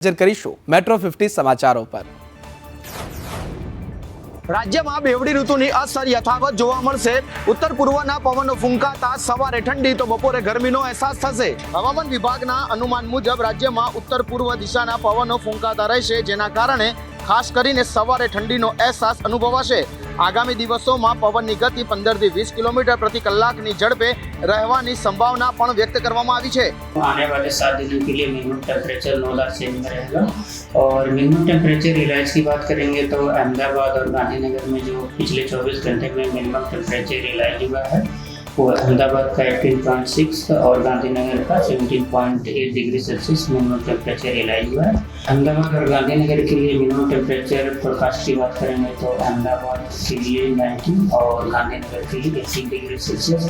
નજર કરીશું મેટ્રો 50 સમાચારો પર। રાજ્યમાં બેવડી ઋતુની અસર યથાવત જોવા મળશે। ઉત્તર પૂર્વના પવનો ફૂંકાતા સવારે ઠંડી તો બપોરે ગરમીનો અહેસાસ થશે। હવામાન વિભાગના અનુમાન મુજબ રાજ્યમાં ઉત્તર પૂર્વ દિશાના પવનો ફૂંકાતા રહેશે, જેના કારણે ખાસ કરીને સવારે ઠંડીનો અહેસાસ અનુભવાશે। આગામી દિવસોમાં પવનની ગતિ 15 થી 20 કિલોમીટર પ્રતિ કલાકની ઝડપે રહેવાની સંભાવના પણ વ્યક્ત કરવામાં આવી છે। आने वाले 7 दिनों के लिए मिनिमम टेम्परेचर 9 सेंटीग्रेड में रहेगा। और मिनिमम टेम्परेचर रियलाइज की बात करेंगे तो अहमदाबाद और गांधीनगर में जो पिछले 24 घंटे में मिनिमम टेम्परेचर रियलाइज हुआ है वो अहमदाबाद का 18.6 और गांधीनगर का 17.8 degree Celsius minimum temperature realise हुआ है। अहमदाबाद और गांधीनगर के लिए मिनिमम टेम्परेचर फोरकास्ट की बात करेंगे तो अहमदाबाद के लिए 19 और गांधीनगर के लिए 18 डिग्री सेल्सियस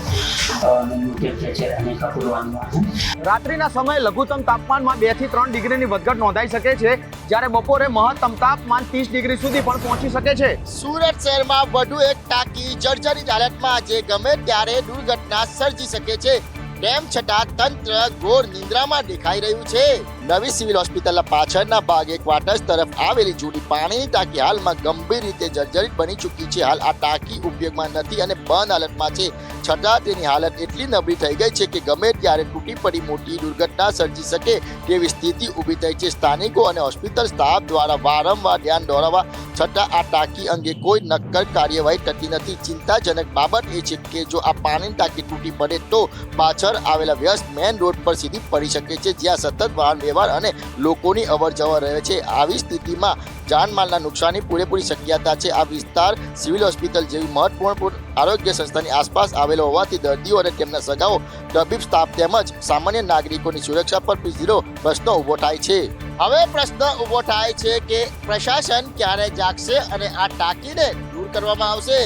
मिनिमम टेम्परेचर रहने का पूर्वानुमान है। રાત્રિના સમયે લઘુત્તમ તાપમાનમાં 2 થી 3 ડિગ્રીની વધઘટ નોંધાઈ શકે છે, જ્યારે બપોરે મહત્તમ તાપમાન 30 ડિગ્રી સુધી પણ પહોંચી શકે છે। સુરત શહેરમાં વધુ એક ટાંકી જર્જરિત હાલતમાં જે ગમે ત્યારે દુર્ઘટના સર્જી શકે છે, તેમ છતાં તંત્ર ઘોર નિંદ્રામાં દેખાઈ રહ્યું છે। નવી સિવિલ હોસ્પિટલના પાછળના ભાગે ક્વાર્ટર્સ તરફ આવેલી જૂની પાણીની ટાંકી હાલમાં ગંભીર રીતે જર્જરિત બની ચૂકી છે। હાલ આ ટાંકી ઉપયોગમાં નથી અને બંધ હાલતમાં છે, છતાં તેની હાલત એટલી નબળી થઈ ગઈ છે કે ગમે ત્યારે તૂટી પડી મોટી દુર્ઘટના સર્જી શકે તેવી સ્થિતિ ઊભી થઈ છે। સ્થાનિકો અને હોસ્પિટલ સ્ટાફ દ્વારા વારંવાર ધ્યાન દોરાવવા છતાં આ ટાંકી અંગે કોઈ નક્કર કાર્યવાહી થતી નથી। ચિંતાજનક બાબત એ છે કે જો આ પાણીની ટાંકી તૂટી પડે તો પાછળ આવેલા વ્યસ્ત મેન રોડ પર સીધી પડી શકે છે, જ્યાં સતત વાહન વ્યવહાર અને લોકોની અવર જવર રહે છે। આવી સ્થિતિમાં જાનમાલના નુકસાનની પૂરેપૂરી શક્યતા છે। આ વિસ્તાર સિવિલ હોસ્પિટલ જેવી મહત્વપૂર્ણ આરોગ્ય સંસ્થાની આસપાસ આવેલો હોવાથી દર્દીઓ અને તેમના સગાઓ, તબીબ સ્ટાફ તેમજ સામાન્ય નાગરિકોની સુરક્ષા પર સીધો પ્રશ્ન ઊભો થાય છે। હવે પ્રશ્ન ઊભો થાય છે કે પ્રશાસન ક્યારે જાગશે અને આ ટાંકીને દૂર કરવામાં આવશે।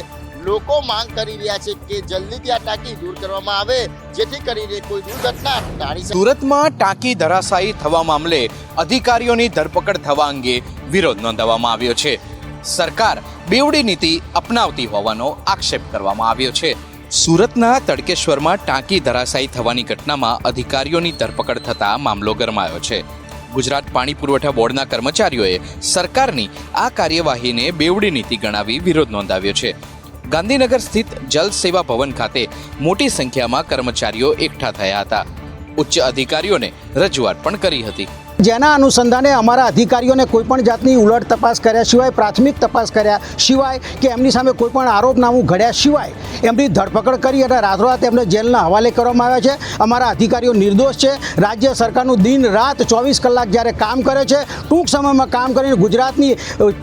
લોકો માંગ કરી રહ્યા છે કે જલ્દીથી આ ટાંકી દૂર કરવામાં આવે, જેથી કરીને કોઈ દુર્ઘટના ટાળી શકે। સુરતમાં ટાંકી ધરાશાયી થવા મામલે અધિકારીઓની ધરપકડ થવા અંગે વિરોધ નોંધાવવામાં આવ્યો છે। સરકાર બેવડી નીતિ અપનાવતી હોવાનો આક્ષેપ કરવામાં આવ્યો છે। સુરતના તડકેશ્વરમાં ટાંકી ધરાશાયી થવાની ઘટનામાં અધિકારીઓની ધરપકડ થતા મામલો ગરમાયો છે। ગુજરાત પાણી પુરવઠા બોર્ડના કર્મચારીઓએ સરકારની આ કાર્યવાહીને બેવડી નીતિ ગણાવી વિરોધ નોંધાવ્યો છે। ગાંધીનગર સ્થિત જલ સેવા ભવન ખાતે મોટી સંખ્યામાં કર્મચારીઓ એકઠા થયા હતા। ઉચ્ચ અધિકારીઓને રજૂઆત પણ કરી હતી। જેના અનુસંધાને અમારા અધિકારીઓને કોઈપણ જાતની ઉલટ તપાસ કર્યા સિવાય, પ્રાથમિક તપાસ કર્યા સિવાય કે એમની સામે કોઈપણ આરોપનામું ઘડ્યા સિવાય એમની ધરપકડ કરી અને રાતોરાત એમને જેલના હવાલે કરવામાં આવ્યા છે। અમારા અધિકારીઓ નિર્દોષ છે। રાજ્ય સરકારનું દિન રાત 24 કલાક જ્યારે કામ કરે છે, ટૂંક સમયમાં કામ કરીને ગુજરાતની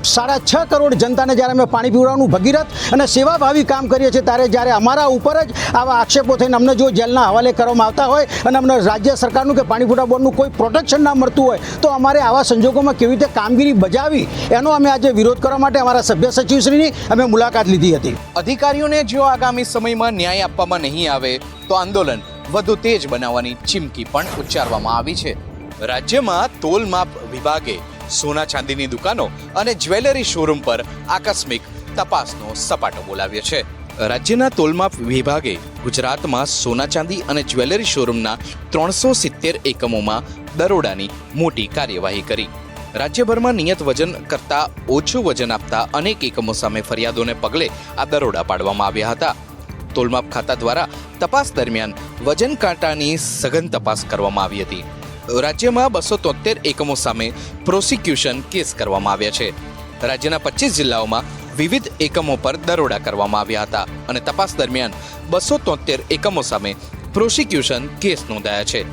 6.5 કરોડ જનતાને જ્યારે અમે પાણી પીવડાવવાનું ભગીરથ અને સેવાભાવી કામ કરીએ છીએ, ત્યારે જ્યારે અમારા ઉપર જ આવા આક્ષેપો થઈને અમને જો જેલના હવાલે કરવામાં આવતા હોય અને અમને રાજ્ય સરકારનું કે પાણી પુરવઠા બોર્ડનું કોઈ પ્રોટેક્શન ના મળતું હોય તો અમારે આવા સંજોગોમાં કેવી રીતે કામગીરી બજાવી એનો અમે આજે વિરોધ કરવા માટે અમારા સભ્ય સચિવશ્રીની અમે મુલાકાત લીધી હતી। અધિકારીઓને જો આગામી સમયમાં ન્યાય આપવામાં નહીં આવે તો આંદોલન વધુ તેજ બનાવવાની ચીમકી પણ ઉચ્ચારવામાં આવી છે। રાજ્યમાં તોલમાપ વિભાગે સોના ચાંદીની દુકાનો અને જ્વેલરી શોરૂમ પર આકસ્મિક તપાસનો સપાટો બોલાવ્યો છે। રાજ્યના તોલમાપ વિભાગે ગુજરાતમાં સોના ચાંદી અને જ્વેલરી શોરૂમના 370 એકમોમાં દરોડાની મોટી કાર્યવાહી કરી। રાજ્યભરમાં નિયત વજન કરતાં ઓછું વજન આપતા અનેક એકમો સામે ફરિયાદોને પગલે આ દરોડા પાડવામાં આવ્યા હતા। તોલમાપ ખાતા દ્વારા તપાસ દરમિયાન વજન કાંટાની સઘન તપાસ કરવામાં આવી હતી। રાજ્યમાં 273 એકમો સામે પ્રોસિક્યુશન કેસ કરવામાં આવ્યા છે। રાજ્યના 25 જિલ્લાઓમાં વિવિધ એકમો પર દરોડા કરવામાં આવ્યા હતા અને તપાસ દરમિયાન 273 એકમો સામે પ્રોસિક્યુશન કેસ નોંધાયા છે।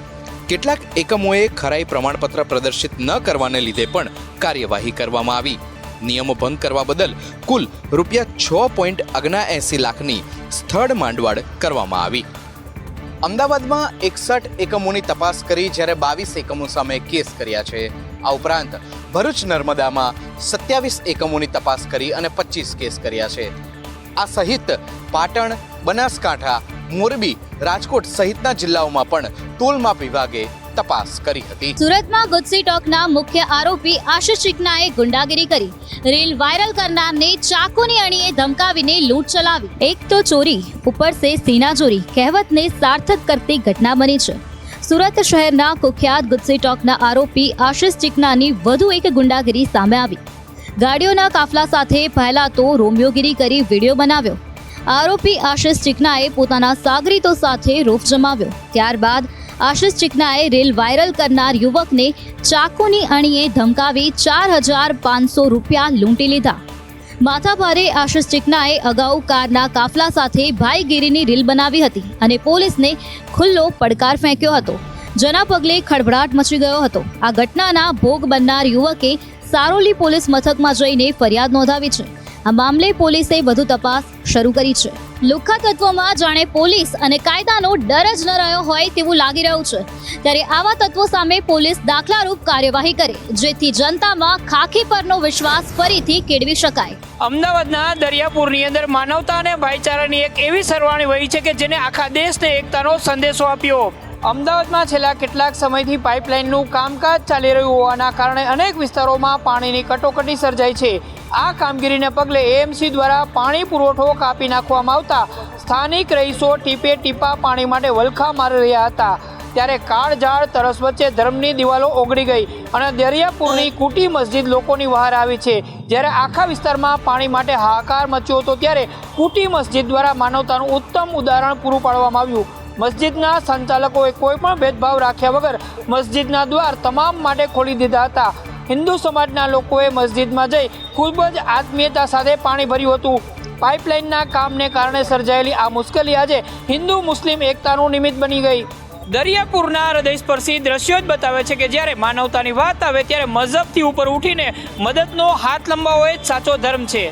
કેટલાક એકમોએ ખરાઈ પ્રમાણપત્ર પ્રદર્શિત ન કરવાને લીધે પણ કાર્યવાહી કરવામાં આવી। નિયમો ભંગ કરવા બદલ કુલ ₹6.79 લાખની સ્થળ માંડવાડ કરવામાં આવી। અમદાવાદમાં 61 એકમોની તપાસ કરી જ્યારે 22 એકમો સામે કેસ કર્યા છે। આ ઉપરાંત ભરૂચ નર્મદામાં 27 એકમોની તપાસ કરી અને 25 કેસ કર્યા છે। આ સહિત પાટણ, બનાસકાંઠા, મોરબી, રાજકોટ સહિતના જિલ્લાઓમાં પણ તોલમાપ વિભાગે તપાસ કરી હતી। સુરતમાં ગુજસી ટોકના મુખ્ય આરોપી આશિષ ચિકનાએ ગુંડાગીરી કરી રીલ વાયરલ करनारને ચાકુની અણીએ ધમકાવીને લૂંટ ચલાવી। એક તો ચોરી ऊपर से सीना चोरी કહેવતને સાર્થક કરતી ઘટના બની છે। સુરત શહેરના કુખ્યાત ગુસ્સી ટોકના આરોપી આશિષ ચિકનાની વધુ એક ગુંડાગીરી સામે આવી. ગાડીઓના કાફલા સાથે પહેલા તો રોમિયોગીરી કરી વિડીયો બનાવ્યો. આરોપી આશિષ ચિકનાએ પોતાના સાગરીતો સાથે રોફ જમાવ્યો. ત્યારબાદ આશિષ ચિકનાએ રીલ વાયરલ કરનાર યુવકને ચાકુની અણીએ ધમકાવી 4,500 રૂપિયા લૂંટી લીધા. માથાભારે આશિષ ચિકનાએ અગાઉ કારના કાફલા સાથે ભાઈગીરીની રીલ બનાવી હતી અને પોલીસને ખુલ્લો પડકાર ફેંક્યો હતો, જેના પગલે ખળભળાટ મચી ગયો હતો. આ ઘટનાના ભોગ બનનાર યુવકે સારોલી પોલીસ મથકમાં જઈને ફરિયાદ નોંધાવી છે. આ મામલે પોલીસે વધુ તપાસ શરૂ કરી છે. લુખ્ખા તત્વોમાં જાણે પોલીસ અને કાયદાનો ડર જ ન રહ્યો હોય તેવું લાગી રહ્યું છે. ત્યારે આવા તત્વો સામે પોલીસ દાખલારૂપ કાર્યવાહી કરે, જેથી જનતામાં ખાખી પરનો વિશ્વાસ ફરીથી કેળવી શકાય. અમદાવાદના દરિયાપુરની અંદર માનવતા અને ભાઈચારાની એક એવી સરવાણી વહી છે કે જેને આખા દેશને એકતાનો સંદેશો આપ્યો. અમદાવાદમાં છેલ્લા કેટલાક સમયથી પાઇપલાઇનનું કામકાજ ચાલી રહ્યું હોવાના કારણે અનેક વિસ્તારોમાં પાણીની કટોકટી સર્જાઈ છે. આ કામગીરીને પગલે એએમસી દ્વારા પાણી પુરવઠો કાપી નાખવામાં આવતા સ્થાનિક રહીશો ટીપે ટીપા પાણી માટે વલખા મારી રહ્યા હતા. ત્યારે કાળઝાળ તરસ વચ્ચે ધર્મની દિવાલો ઓગળી ગઈ અને દરિયાપુરની કુટી મસ્જિદ લોકોની વહાર આવી છે. જ્યારે આખા વિસ્તારમાં પાણી માટે હાહાકાર મચ્યો હતો, ત્યારે કુટી મસ્જિદ દ્વારા માનવતાનું ઉત્તમ ઉદાહરણ પૂરું પાડવામાં આવ્યું. મસ્જિદના સંચાલકોએ કોઈ પણ ભેદભાવ રાખ્યા વગર મસ્જિદના દ્વાર તમામ માટે ખોલી દીધા હતા. હિન્દુ સમાજના લોકોએ મસ્જિદમાં જઈ ખૂબ જ આત્મીયતા સાથે પાણી ભર્યું હતું. પાઇપલાઇનના કામને કારણે સર્જાયેલી આ મુશ્કેલી આજે હિન્દુ મુસ્લિમ એકતાનું નિમિત્ત બની ગઈ. દરિયાપુરના હૃદયસ્પર્શી દ્રશ્યો જ બતાવે છે કે જ્યારે માનવતાની વાત આવે ત્યારે મઝહબથી ઉપર ઉઠીને મદદનો હાથ લંબાવવો એ જ સાચો ધર્મ છે.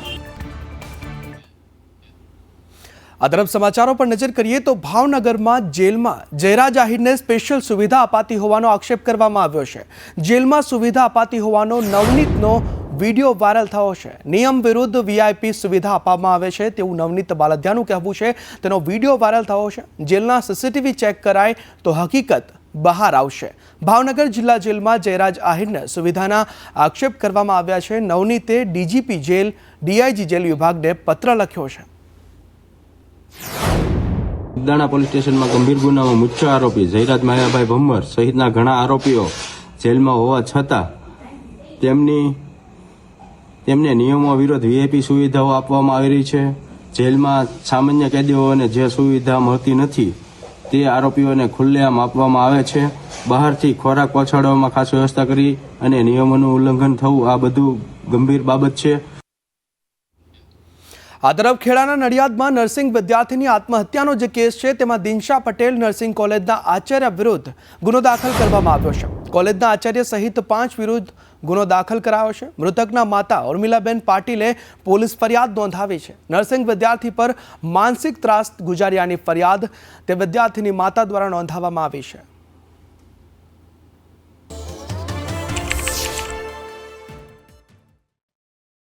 આ તરફ સમાચારો પર નજર કરીએ તો ભાવનગરમાં જેલમાં જયરાજ આહિરને સ્પેશિયલ સુવિધા અપાતી હોવાનો આક્ષેપ કરવામાં આવ્યો છે. જેલમાં સુવિધા અપાતી હોવાનો નવનીતનો વિડીયો વાયરલ થયો છે. નિયમ વિરુદ્ધ વીઆઈપી સુવિધા આપવામાં આવે છે તેવું નવનીત બાલદિયાનું કહેવું છે. તેનો વિડીયો વાયરલ થયો છે. જેલના સીસીટીવી ચેક કરાય તો હકીકત બહાર આવશે. ભાવનગર જિલ્લા જેલમાં જયરાજ આહિરને સુવિધાના આક્ષેપ કરવામાં આવ્યા છે. નવનીતે ડીજીપી જેલ, ડીઆઈજી જેલ વિભાગને પત્ર લખ્યો છે. દાણા પોલીસ સ્ટેશનમાં ગંભીર ગુનામાં મુખ્ય આરોપી જયરાજ માયાભાઈ ભમ્મર સહિતના ઘણા આરોપીઓ જેલમાં હોવા છતાં તેમને નિયમો વિરુદ્ધ વીઆઈપી સુવિધાઓ આપવામાં આવી રહી છે. જેલમાં સામાન્ય કેદીઓને જે સુવિધા મળતી નથી તે આરોપીઓને ખુલ્લેઆમ આપવામાં આવે છે. બહારથી ખોરાક પહોંચાડવામાં ખાસ વ્યવસ્થા કરી અને નિયમોનું ઉલ્લંઘન થવું આ બધું ગંભીર બાબત છે. આ તરફ ખેડાના નડિયાદમાં નર્સિંગ વિદ્યાર્થીની આત્મહત્યાનો જે કેસ છે તેમાં દિનશા પટેલ નર્સિંગ કોલેજના આચાર્ય વિરુદ્ધ ગુનો દાખલ કરવામાં આવ્યો છે. કોલેજના આચાર્ય સહિત 5 વિરુદ્ધ ગુનો દાખલ કરાયો છે. મૃતકના માતા ઉર્મિલાબેન પાટીલે પોલીસ ફરિયાદ નોંધાવી છે. નર્સિંગ વિદ્યાર્થી પર માનસિક ત્રાસ ગુજાર્યાની ફરિયાદ તે વિદ્યાર્થીની માતા દ્વારા નોંધાવવામાં આવી છે.